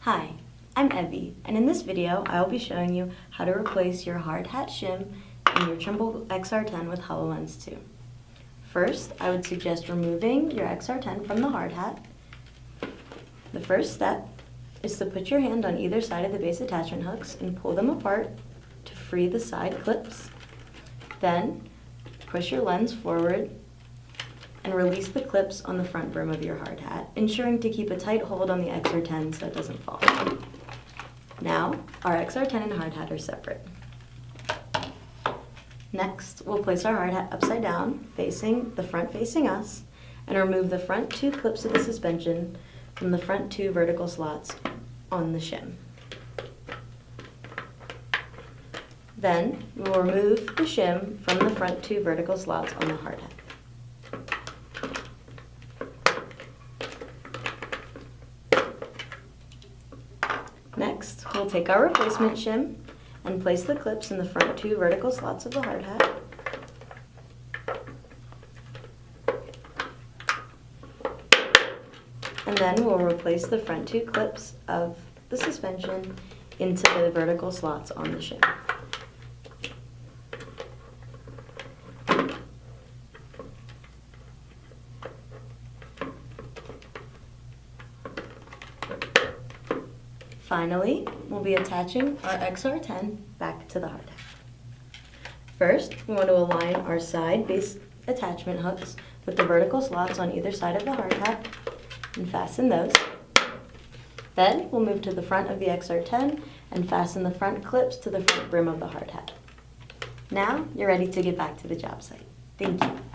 Hi, I'm Evie, and in this video I will be showing you how to replace your hard hat shim in your Trimble XR10 with HoloLens 2. First, I would suggest removing your XR10 from the hard hat. The first step is to put your hand on either side of the base attachment hooks and pull them apart to free the side clips. Then, push your lens forward and release the clips on the front brim of your hard hat, ensuring to keep a tight hold on the XR10 so it doesn't fall. Now, our XR10 and hard hat are separate. Next, we'll place our hard hat upside down, facing the front facing us, and remove the front two clips of the suspension from the front two vertical slots on the shim. Then, we will remove the shim from the front two vertical slots on the hard hat. Next, we'll take our replacement shim and place the clips in the front two vertical slots of the hard hat. And then we'll replace the front two clips of the suspension into the vertical slots on the shim. Finally, we'll be attaching our XR10 back to the hard hat. First, we want to align our side base attachment hooks with the vertical slots on either side of the hard hat and fasten those. Then, we'll move to the front of the XR10 and fasten the front clips to the front brim of the hard hat. Now, you're ready to get back to the job site. Thank you.